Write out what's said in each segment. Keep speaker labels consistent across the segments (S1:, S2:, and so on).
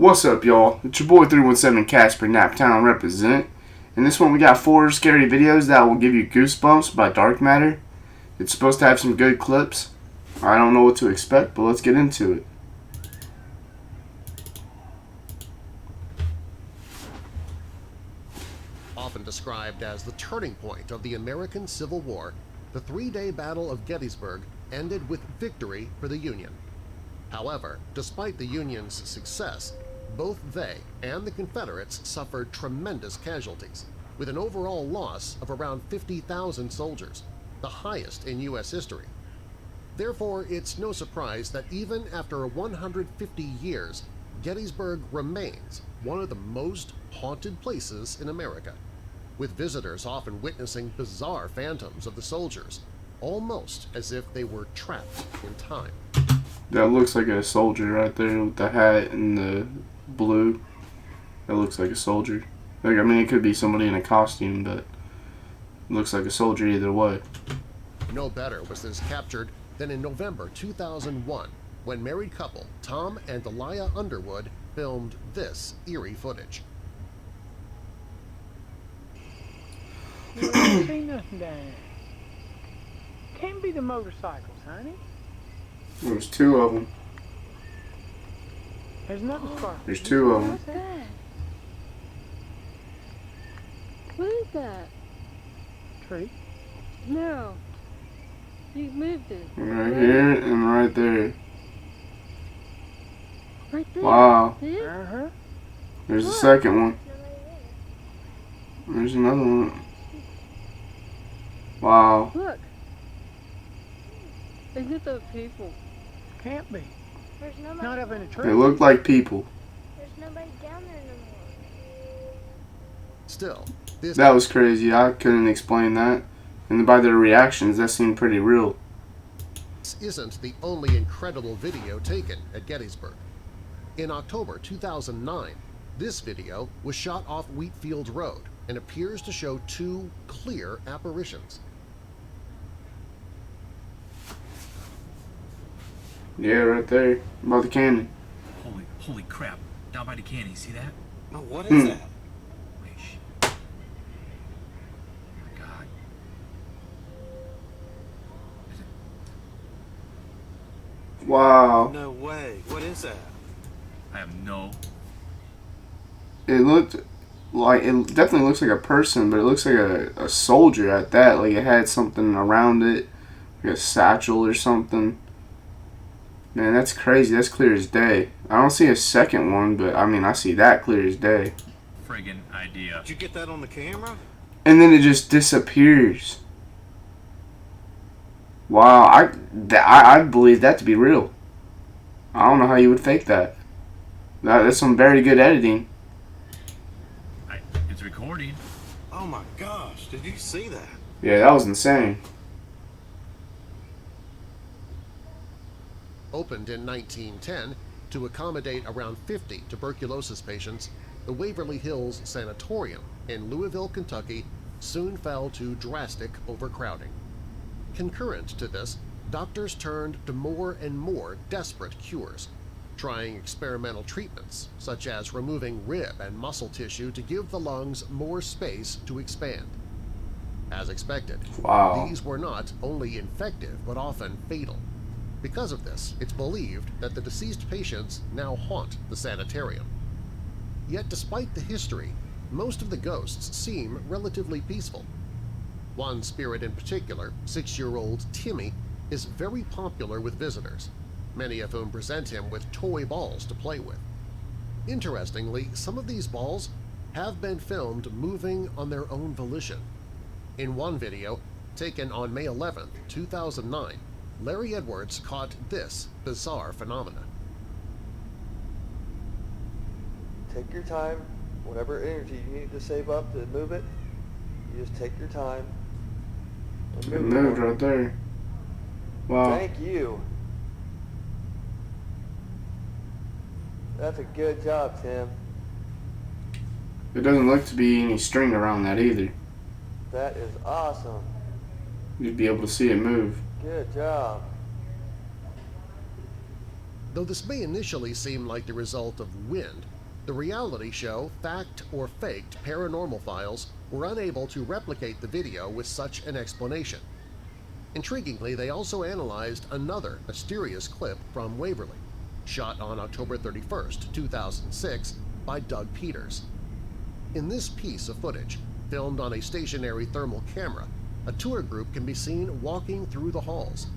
S1: What's up, y'all? It's your boy 317 Casper Naptown represent. In this one, we got 4 scary videos that will give you goosebumps by Dark Matter. It's supposed to have some good clips. I don't know what to expect, but let's get into it.
S2: Often described as the turning point of the American Civil War, the 3-day Battle of Gettysburg ended with victory for the Union. However, despite the Union's success, both they and the Confederates suffered tremendous casualties, with an overall loss of around 50,000 soldiers, the highest in U.S. history. Therefore, it's no surprise that even after 150 years, Gettysburg remains one of the most haunted places in America, with visitors often witnessing bizarre phantoms of the soldiers, almost as if they were trapped in time.
S1: That looks like a soldier right there with the hat and the blue. That looks like a soldier. Like, I mean, it could be somebody in a costume, but it looks like a soldier either way.
S2: No better was this captured than in November 2001, when married couple Tom and Delia Underwood filmed this eerie footage.
S3: You don't see nothing down there. Can't be the motorcycles, honey.
S1: There's 2 of them.
S3: There's nothing sparkling.
S1: There's 2 of them.
S4: What's that? What is that?
S3: Tree.
S4: No. You moved it.
S1: Right here and right there.
S4: Right there.
S1: Wow.
S4: See?
S3: Uh-huh.
S1: There's the
S4: Look.
S1: second one. There's another one. Wow.
S4: Look. Isn't it those people?
S3: Can't be.
S5: There's nobody.
S3: Not up in a
S1: They
S3: tree.
S1: look like people.
S5: There's nobody down there no more.
S2: Still, this
S1: That was crazy. I couldn't explain that. And by their reactions, that seemed pretty real.
S2: isn't the only incredible video taken at Gettysburg. In October 2009, this video was shot off Wheatfield Road and appears to show 2 clear apparitions.
S1: Yeah, right there. By the cannon.
S6: Holy crap. Down by the canyon, see that?
S7: No, what is that?
S6: Wait, shit. Oh my god. Is it?
S1: Wow.
S7: No way. What is that?
S6: I have no...
S1: It looked like, it definitely looks like a person, but it looks like a soldier at that. Like it had something around it, like a satchel or something. Man, that's crazy. That's clear as day. I don't see a second one, but I mean, I see that clear as day.
S6: friggin' idea.
S7: Did you get that on the camera?
S1: And then it just disappears. Wow, I believe that to be real. I don't know how you would fake that. That's some very good editing.
S6: It's recording.
S7: Oh my gosh, did you see that?
S1: Yeah, that was insane.
S2: Opened in 1910 to accommodate around 50 tuberculosis patients, the Waverly Hills Sanatorium in Louisville, Kentucky soon fell to drastic overcrowding. Concurrent to this, doctors turned to more and more desperate cures, trying experimental treatments such as removing rib and muscle tissue to give the lungs more space to expand. As expected,
S1: Wow.
S2: these were not only infective but often fatal. Because of this, it's believed that the deceased patients now haunt the sanitarium. Yet despite the history, most of the ghosts seem relatively peaceful. One spirit in particular, 6-year-old Timmy, is very popular with visitors, many of whom present him with toy balls to play with. Interestingly, some of these balls have been filmed moving on their own volition. In one video, taken on May 11, 2009, Larry Edwards caught this bizarre phenomena.
S8: Take your time, whatever energy you need to save up to move it, you just take your time and
S1: It
S8: move
S1: moved
S8: it.
S1: right there. Wow.
S8: Thank you. That's a good job, Tim.
S1: It doesn't look to be any string around that either.
S8: That is awesome.
S1: You'd be able to see it move.
S8: Good job.
S2: Though this may initially seem like the result of wind, the reality show Fact or Faked Paranormal Files were unable to replicate the video with such an explanation. Intriguingly, they also analyzed another mysterious clip from Waverly, shot on October 31st, 2006 by Doug Peters. In this piece of footage, filmed on a stationary thermal camera, a tour group can be seen walking through the halls.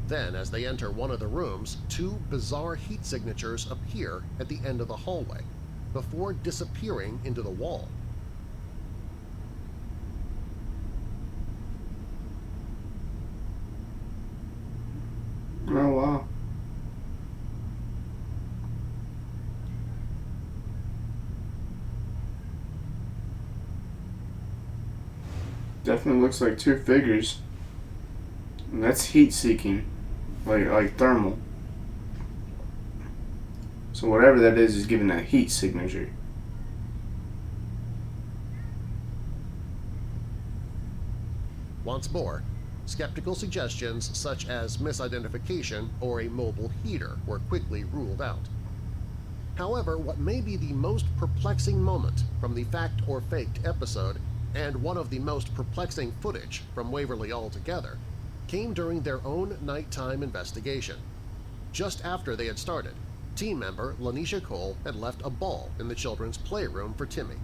S2: Then, as they enter one of the rooms, two bizarre heat signatures appear at the end of the hallway, before disappearing into the wall.
S1: Oh, wow. Definitely looks like two figures. And that's heat seeking. Like thermal. So whatever that is giving that heat signature.
S2: Once more, skeptical suggestions such as misidentification or a mobile heater were quickly ruled out. However, what may be the most perplexing moment from the Fact or Faked episode, and one of the most perplexing footage from Waverly altogether, came during their own nighttime investigation. Just after they had started, team member Lanisha Cole had left a ball in the children's playroom for Timmy.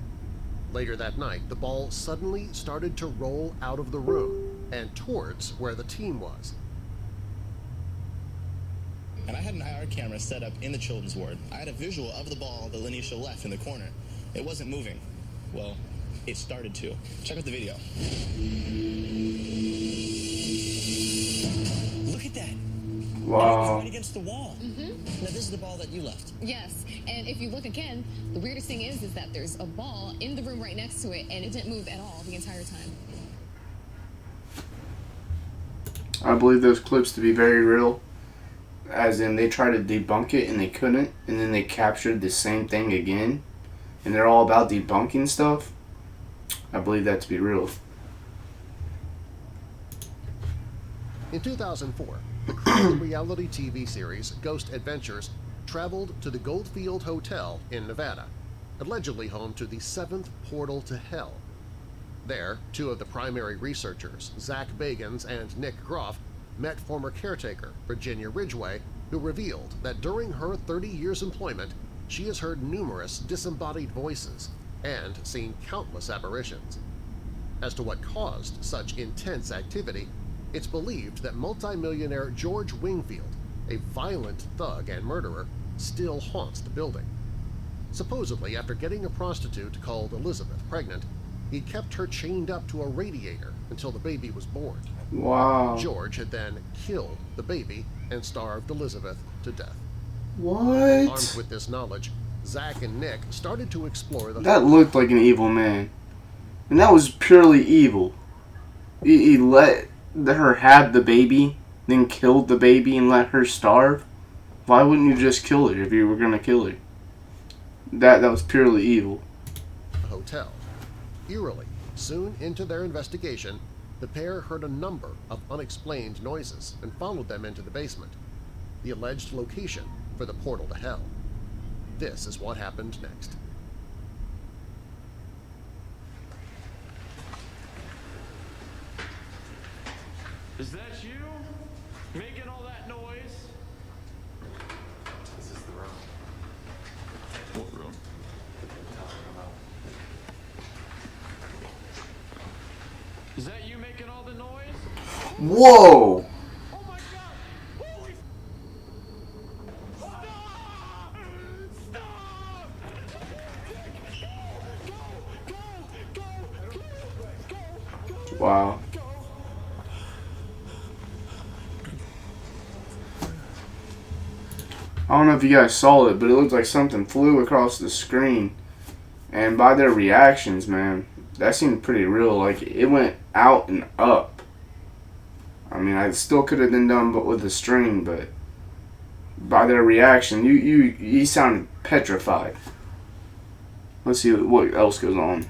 S2: Later that night, the ball suddenly started to roll out of the room and towards where the team was.
S9: And I had an IR camera set up in the children's ward. I had a visual of the ball that Lanisha left in the corner. It wasn't moving. Well, it started to. Check out the video. Look at that.
S1: Wow.
S9: Right against the wall. Now this is the ball that you left.
S10: Yes, and if you look again, the weirdest thing is that there's a ball in the room right next to it, and it didn't move at all the entire time.
S1: I believe those clips to be very real. As in, they tried to debunk it and they couldn't, and then they captured the same thing again. And they're all about debunking stuff. I believe that to be real.
S2: In 2004, the crew of the reality TV series Ghost Adventures traveled to the Goldfield Hotel in Nevada, allegedly home to the seventh portal to hell. There, two of the primary researchers, Zach Bagans and Nick Groff, met former caretaker Virginia Ridgway, who revealed that during her 30 years' employment, she has heard numerous disembodied voices and seen countless apparitions. As to what caused such intense activity, it's believed that multimillionaire George Wingfield, a violent thug and murderer, still haunts the building. Supposedly, after getting a prostitute called Elizabeth pregnant, he kept her chained up to a radiator until the baby was born.
S1: Wow.
S2: George had then killed the baby and starved Elizabeth to death.
S1: What?
S2: Armed with this knowledge, Zach and Nick started to explore the...
S1: That looked like an evil man. And that was purely evil. He let her have the baby, then killed the baby and let her starve? Why wouldn't you just kill her if you were going to kill her? That was purely evil.
S2: Hotel. Eerily, soon into their investigation, the pair heard a number of unexplained noises and followed them into the basement, the alleged location for the portal to hell. This is what happened next.
S11: Is that you? Making all that noise?
S7: This is the room.
S11: What room? Is that you making all the noise?
S1: Whoa!
S11: Oh my god! Holy Stop! Stop! Go!
S1: Wow. I don't know if you guys saw it, but it looked like something flew across the screen. And by their reactions, man, that seemed pretty real. Like, it went out and up. I mean, I still could have been done but with a string, but by their reaction, you sounded petrified. Let's see what else goes on.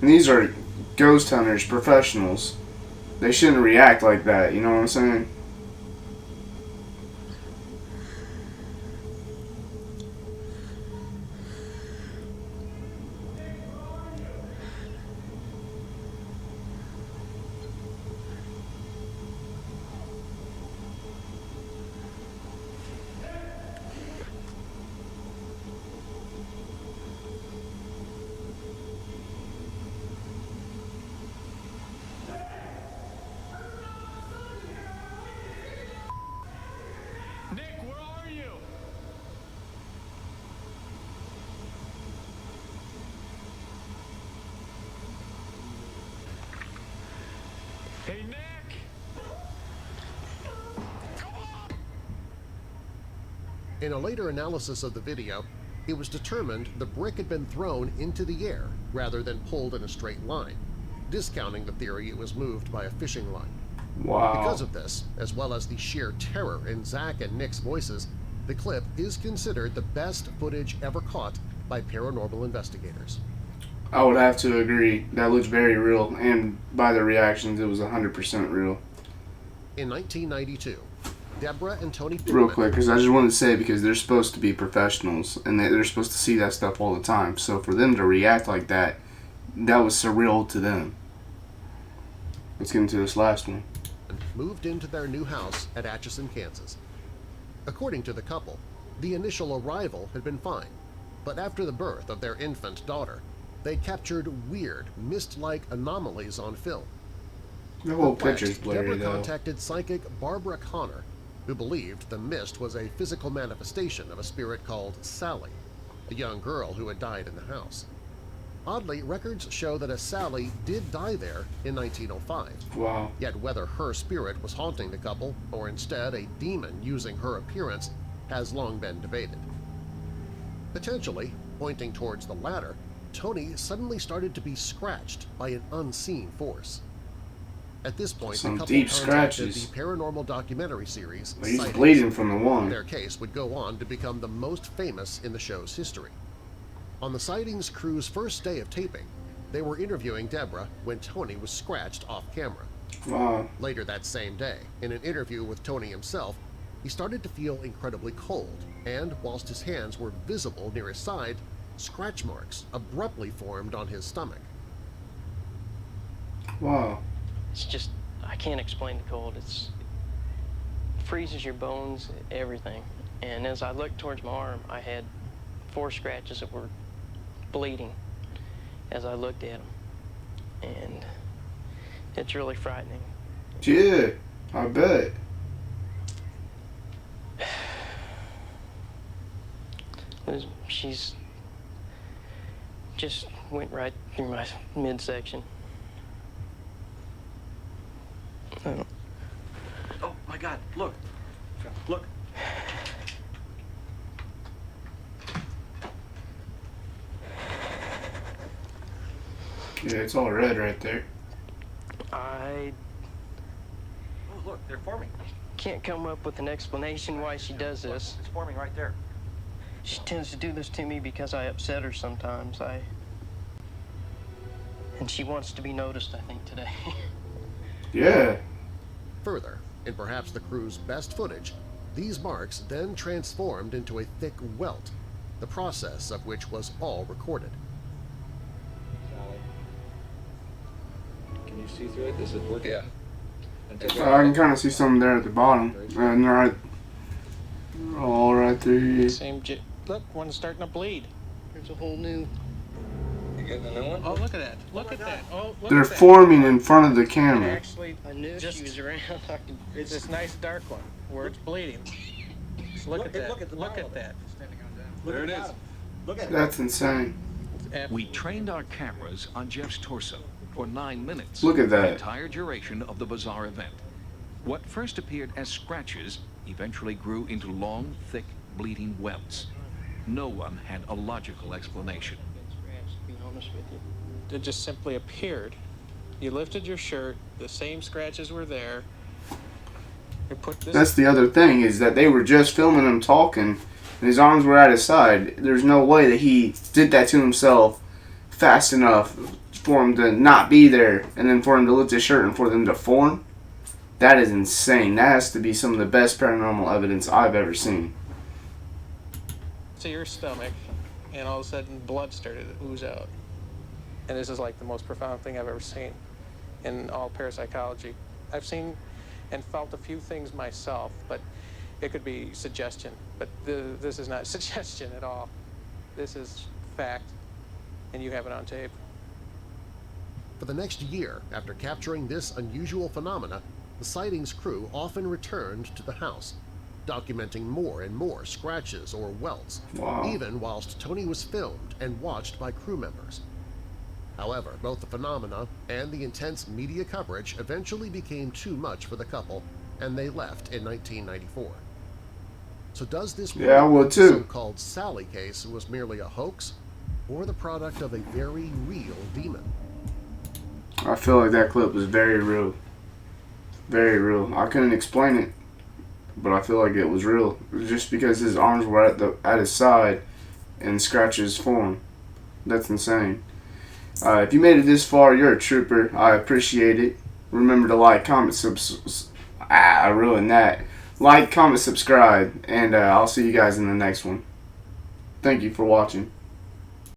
S1: And these are ghost hunters, professionals. They shouldn't react like that, you know what I'm saying?
S11: Nick, where are you? Hey, Nick!
S2: In a later analysis of the video, it was determined the brick had been thrown into the air rather than pulled in a straight line, discounting the theory it was moved by a fishing line.
S1: Wow.
S2: Because of this, as well as the sheer terror in Zach and Nick's voices, the clip is considered the best footage ever caught by paranormal investigators.
S1: I would have to agree. That looks very real, and by the reactions, it was 100% real.
S2: In 1992, Deborah and Tony
S1: Real quick, because I just wanted to say, because they're supposed to be professionals, and they're supposed to see that stuff all the time. So for them to react like that, that was surreal to them. Let's get into this last one.
S2: Moved into their new house at Atchison, Kansas. According to the couple, the initial arrival had been fine, but after the birth of their infant daughter, they captured weird, mist-like anomalies on film.
S1: The whole
S2: Perplexed,
S1: picture's blurry,
S2: Deborah
S1: though.
S2: contacted psychic Barbara Connor, who believed the mist was a physical manifestation of a spirit called Sally, the young girl who had died in the house. Oddly, records show that a Sally did die there in 1905.
S1: Wow.
S2: Yet whether her spirit was haunting the couple, or instead a demon using her appearance, has long been debated. Potentially, pointing towards the latter, Tony suddenly started to be scratched by an unseen force. At this point,
S1: Some
S2: the couple
S1: deep
S2: contacted
S1: scratches.
S2: the paranormal documentary series
S1: He's
S2: Sightings.
S1: bleeding from the one.
S2: Their case would go on to become the most famous in the show's history. On the Sightings crew's first day of taping, they were interviewing Deborah when Tony was scratched off camera.
S1: Wow.
S2: Later that same day, in an interview with Tony himself, he started to feel incredibly cold, and whilst his hands were visible near his side, scratch marks abruptly formed on his stomach.
S1: Wow.
S12: It's just, I can't explain the cold. It freezes your bones, everything. And as I looked towards my arm, I had 4 scratches that were bleeding as I looked at them. And it's really frightening.
S1: Yeah, I bet.
S12: She's just went right through my midsection.
S11: Oh my God! Look! Look!
S1: Yeah, it's all red right there.
S12: I
S11: Oh, look! They're forming.
S12: can't come up with an explanation why she does this.
S11: It's forming right there.
S12: She tends to do this to me because I upset her sometimes. And she wants to be noticed, I think, today.
S1: Yeah.
S2: Further, in perhaps the crew's best footage, these marks then transformed into a thick welt, the process of which was all recorded.
S7: Can you see through it? Does it work? Yeah.
S1: I can kind of see something there at the bottom. And right, all right there. Here.
S13: Look, one's starting to bleed.
S12: There's a whole new...
S7: You getting a new one?
S13: Oh, look at that. Look at that. Oh, look
S1: They're
S13: at that.
S1: forming in front of the camera.
S13: Actually,
S12: I knew
S13: just,
S12: she was around.
S13: it's this nice dark one where it's bleeding. So look at that.
S11: Look at the
S13: look at
S11: bottom.
S13: that.
S11: There it is. Look at it.
S1: That's insane.
S14: We trained our cameras on Jeff's torso for 9 minutes.
S1: Look at that.
S14: The entire duration of the bizarre event. What first appeared as scratches eventually grew into long, thick, bleeding welts. No one had a logical explanation.
S12: To be honest with you.
S13: It just simply appeared. You lifted your shirt, the same scratches were there. You put this...
S1: That's the other thing, is that they were just filming him talking, and his arms were at his side. There's no way that he did that to himself fast enough for him to not be there, and then for him to lift his shirt and for them to form, that is insane. That has to be some of the best paranormal evidence I've ever seen.
S13: To your stomach, and all of a sudden blood started to ooze out. And this is like the most profound thing I've ever seen in all parapsychology. I've seen and felt a few things myself, but it could be suggestion. But this is not suggestion at all. This is fact, and you have it on tape.
S2: For the next year, after capturing this unusual phenomena, the sightings crew often returned to the house, documenting more and more scratches or welts, even whilst Tony was filmed and watched by crew members. However, both the phenomena and the intense media coverage eventually became too much for the couple, and they left in 1994. So does this mean the so-called Sally case was merely a hoax, or the product of a very real demon?
S1: I feel like that clip was very real. Very real. I couldn't explain it, but I feel like it was real. Just because his arms were at his side and scratches formed. That's insane. If you made it this far, you're a trooper. I appreciate it. Remember to like, comment, I ruined that. Like, comment, subscribe, and I'll see you guys in the next one. Thank you for watching.